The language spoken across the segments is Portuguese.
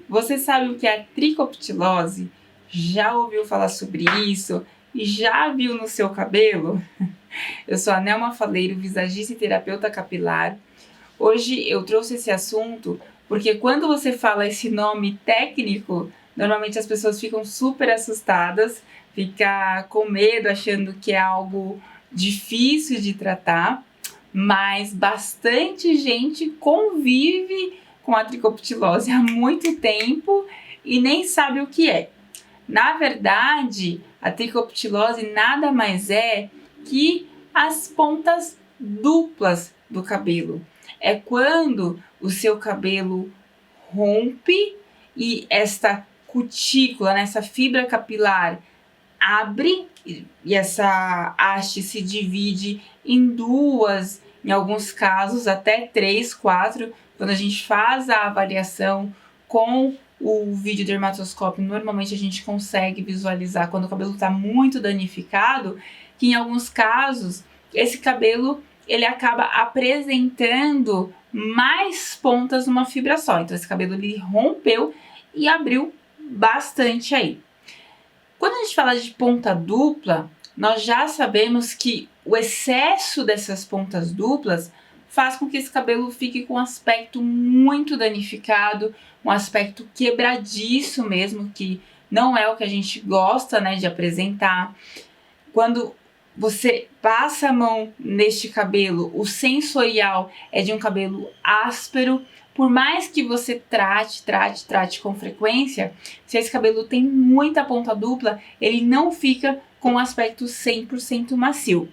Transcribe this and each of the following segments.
Você sabe o que é a tricoptilose? Já ouviu falar sobre isso? E já viu no seu cabelo? Eu sou a Nelma Faleiro, visagista e terapeuta capilar. Hoje eu trouxe esse assunto porque quando você fala esse nome técnico, normalmente as pessoas ficam super assustadas, ficam com medo, achando que é algo difícil de tratar, mas bastante gente convive com a tricoptilose há muito tempo e nem sabe o que é. Na verdade, a tricoptilose nada mais é que as pontas duplas do cabelo. É quando o seu cabelo rompe e esta cutícula, essa fibra capilar abre e essa haste se divide em duas, em alguns casos até 3, 4. Quando a gente faz a avaliação com o videodermatoscópio, normalmente a gente consegue visualizar quando o cabelo está muito danificado, que em alguns casos esse cabelo ele acaba apresentando mais pontas numa fibra só. Então esse cabelo ele rompeu e abriu bastante aí. Quando a gente fala de ponta dupla, nós já sabemos que o excesso dessas pontas duplas faz com que esse cabelo fique com um aspecto muito danificado, um aspecto quebradiço mesmo, que não é o que a gente gosta, de apresentar. Quando você passa a mão neste cabelo, o sensorial é de um cabelo áspero. Por mais que você trate com frequência, se esse cabelo tem muita ponta dupla, ele não fica com um aspecto 100% macio.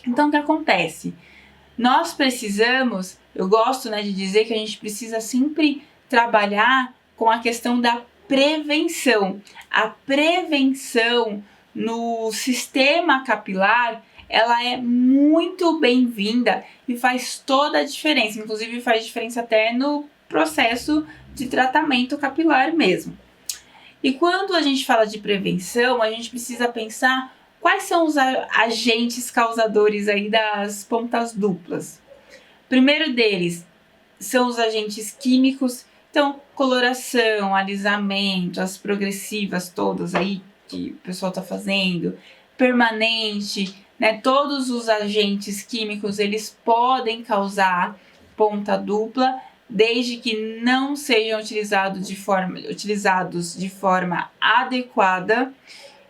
Então, o que acontece? Nós precisamos, eu gosto de dizer que a gente precisa sempre trabalhar com a questão da prevenção. A prevenção no sistema capilar, ela é muito bem-vinda e faz toda a diferença. Inclusive faz diferença até no processo de tratamento capilar mesmo. E quando a gente fala de prevenção, a gente precisa pensar quais são os agentes causadores aí das pontas duplas. Primeiro deles são os agentes químicos, então coloração, alisamento, as progressivas todas aí que o pessoal está fazendo, permanente, todos os agentes químicos eles podem causar ponta dupla, desde que não sejam utilizados de forma adequada.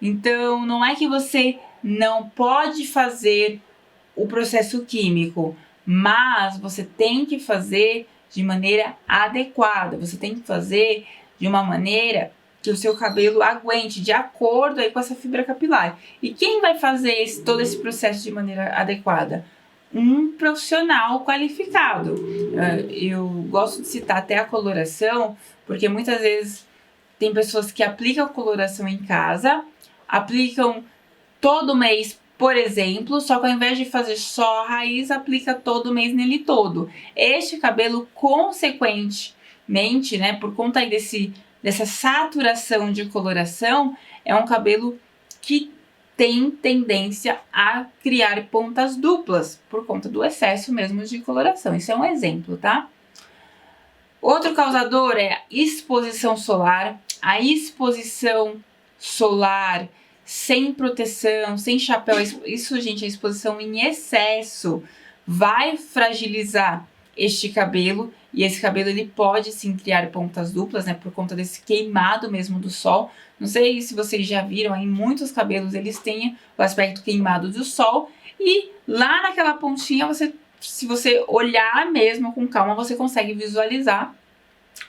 Então, não é que você não pode fazer o processo químico, mas você tem que fazer de maneira adequada, você tem que fazer de uma maneira que o seu cabelo aguente, de acordo aí com essa fibra capilar. E quem vai fazer todo esse processo de maneira adequada? Um profissional qualificado. Eu gosto de citar até a coloração, porque muitas vezes tem pessoas que aplicam coloração em casa, aplicam todo mês, por exemplo, só que ao invés de fazer só a raiz, aplica todo mês nele todo. Este cabelo, consequentemente, por conta aí dessa saturação de coloração, é um cabelo que tem tendência a criar pontas duplas, por conta do excesso mesmo de coloração. Isso é um exemplo, tá? Outro causador é a exposição solar. A exposição solar sem proteção, sem chapéu, isso, gente, a exposição em excesso vai fragilizar este cabelo, e esse cabelo ele pode sim criar pontas duplas, por conta desse queimado mesmo do sol. Não sei se vocês já viram, aí muitos cabelos eles têm o aspecto queimado do sol, e lá naquela pontinha, se você olhar mesmo com calma, você consegue visualizar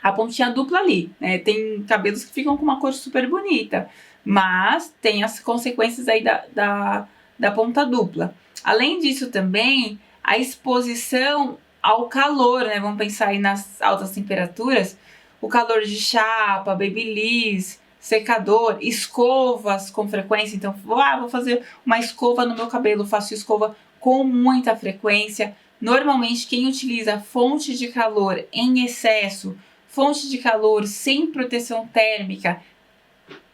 a pontinha dupla ali, Tem cabelos que ficam com uma cor super bonita, mas tem as consequências aí da ponta dupla. Além disso também, a exposição ao calor, Vamos pensar aí nas altas temperaturas, o calor de chapa, babyliss, secador, escovas com frequência. Então, vou fazer uma escova no meu cabelo, faço escova com muita frequência. Normalmente, quem utiliza fonte de calor em excesso, fonte de calor sem proteção térmica,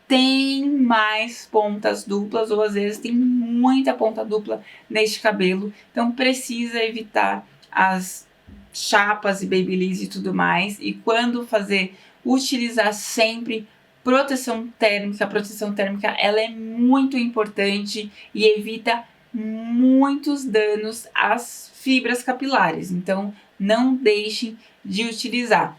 tem mais pontas duplas, ou às vezes tem muita ponta dupla neste cabelo. Então precisa evitar as chapas e babyliss e tudo mais. E quando fazer utilizar sempre proteção térmica. A proteção térmica ela é muito importante e evita muitos danos às fibras capilares, então não deixem de utilizar.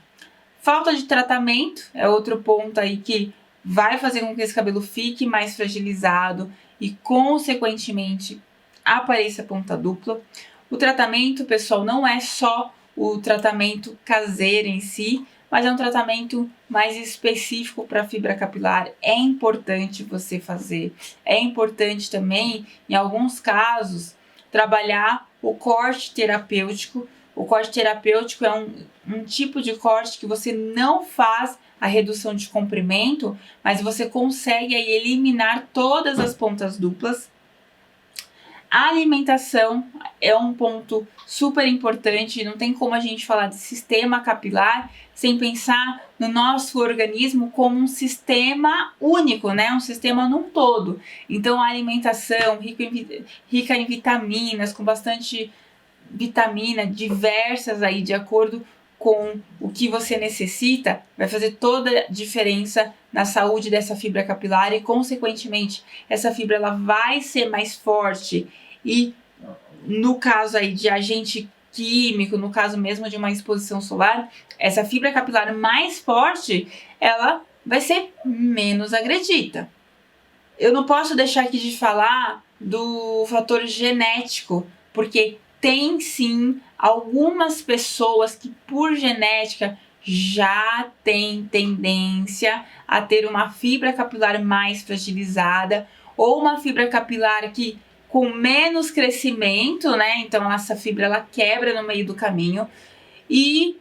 Falta de tratamento é outro ponto aí que vai fazer com que esse cabelo fique mais fragilizado e, consequentemente, apareça ponta dupla. O tratamento, pessoal, não é só o tratamento caseiro em si, mas é um tratamento mais específico para a fibra capilar. É importante você fazer. É importante também, em alguns casos, trabalhar o corte terapêutico. O corte terapêutico é um tipo de corte que você não faz a redução de comprimento, mas você consegue aí eliminar todas as pontas duplas. A alimentação é um ponto super importante, não tem como a gente falar de sistema capilar sem pensar no nosso organismo como um sistema único, né? Um sistema num todo. Então a alimentação rica em vitaminas, com bastante vitamina, diversas aí de acordo com o que você necessita, vai fazer toda a diferença na saúde dessa fibra capilar e, consequentemente, essa fibra ela vai ser mais forte e, no caso aí de agente químico, no caso mesmo de uma exposição solar, essa fibra capilar mais forte, ela vai ser menos agredida. Eu não posso deixar aqui de falar do fator genético, porque tem sim algumas pessoas que por genética já têm tendência a ter uma fibra capilar mais fragilizada ou uma fibra capilar que com menos crescimento, né? Então essa fibra ela quebra no meio do caminho e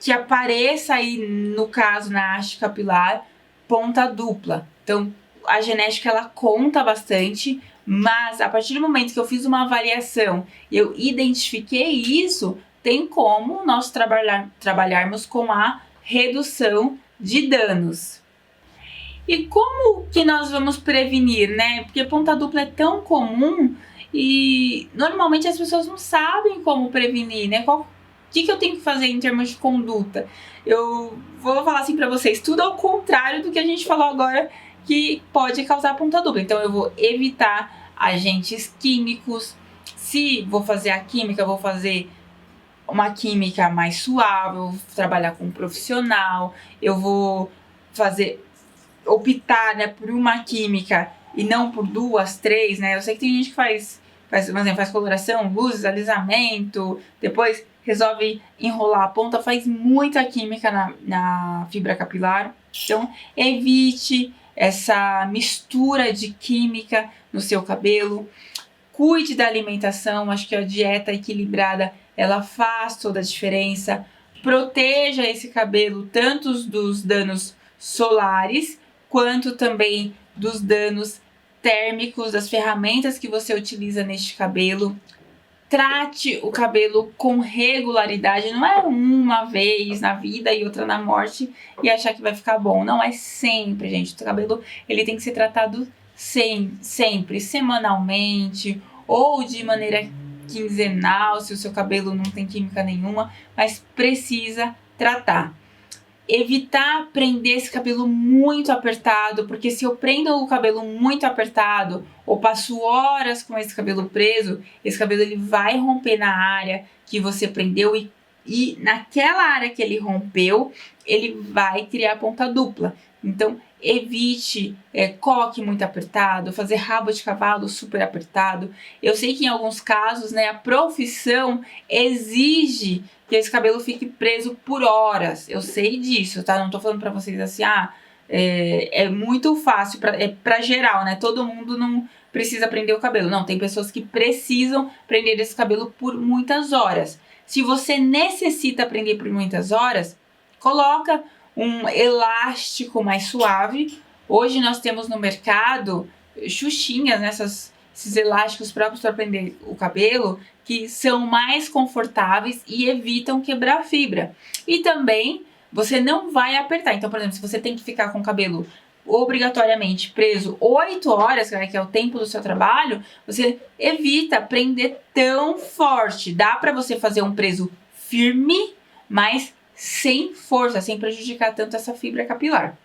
que apareça aí, no caso, na haste capilar, ponta dupla. Então a genética ela conta bastante, mas a partir do momento que eu fiz uma avaliação e eu identifiquei isso, tem como nós trabalharmos com a redução de danos. E como que nós vamos prevenir, né? Porque ponta dupla é tão comum e normalmente as pessoas não sabem como prevenir, né? O que eu tenho que fazer em termos de conduta? Eu vou falar assim para vocês, tudo ao contrário do que a gente falou agora que pode causar ponta dupla. Então eu vou evitar agentes químicos. Se vou fazer a química, eu vou fazer uma química mais suave, eu vou trabalhar com um profissional, eu vou optar, né, por uma química e não por 2, 3, né? Eu sei que tem gente que faz coloração, luzes, alisamento, depois resolve enrolar a ponta, faz muita química na fibra capilar. Então, evite essa mistura de química no seu cabelo. Cuide da alimentação, acho que a dieta equilibrada, ela faz toda a diferença. Proteja esse cabelo tanto dos danos solares, quanto também dos danos térmicos, das ferramentas que você utiliza neste cabelo. Trate o cabelo com regularidade, não é uma vez na vida e outra na morte e achar que vai ficar bom. Não é sempre, gente. O cabelo ele tem que ser tratado sempre, semanalmente ou de maneira quinzenal, se o seu cabelo não tem química nenhuma, mas precisa tratar. Evitar prender esse cabelo muito apertado, porque se eu prendo o cabelo muito apertado ou passo horas com esse cabelo preso, esse cabelo ele vai romper na área que você prendeu e naquela área que ele rompeu, ele vai criar ponta dupla. Então, evite coque muito apertado, fazer rabo de cavalo super apertado. Eu sei que em alguns casos, né, a profissão exige que esse cabelo fique preso por horas. Eu sei disso, tá? Não tô falando pra vocês assim, é muito fácil, pra geral, né? Todo mundo não precisa prender o cabelo. Não, tem pessoas que precisam prender esse cabelo por muitas horas. Se você necessita prender por muitas horas, coloca um elástico mais suave. Hoje nós temos no mercado xuxinhas, né? Esses elásticos próprios para prender o cabelo, que são mais confortáveis e evitam quebrar a fibra. E também você não vai apertar. Então, por exemplo, se você tem que ficar com o cabelo obrigatoriamente preso 8 horas, que é o tempo do seu trabalho, você evita prender tão forte. Dá para você fazer um preso firme, mas sem força, sem prejudicar tanto essa fibra capilar.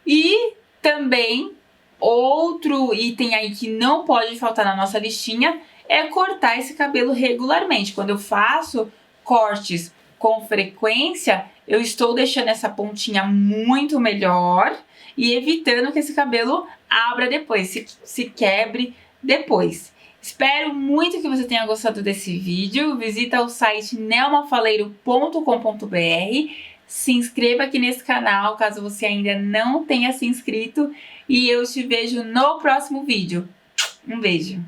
E também outro item aí que não pode faltar na nossa listinha é cortar esse cabelo regularmente. Quando eu faço cortes com frequência, eu estou deixando essa pontinha muito melhor e evitando que esse cabelo abra depois, se quebre depois. Espero muito que você tenha gostado desse vídeo. Visita o site nelmafaleiro.com.br. Se inscreva aqui nesse canal, caso você ainda não tenha se inscrito. E eu te vejo no próximo vídeo. Um beijo!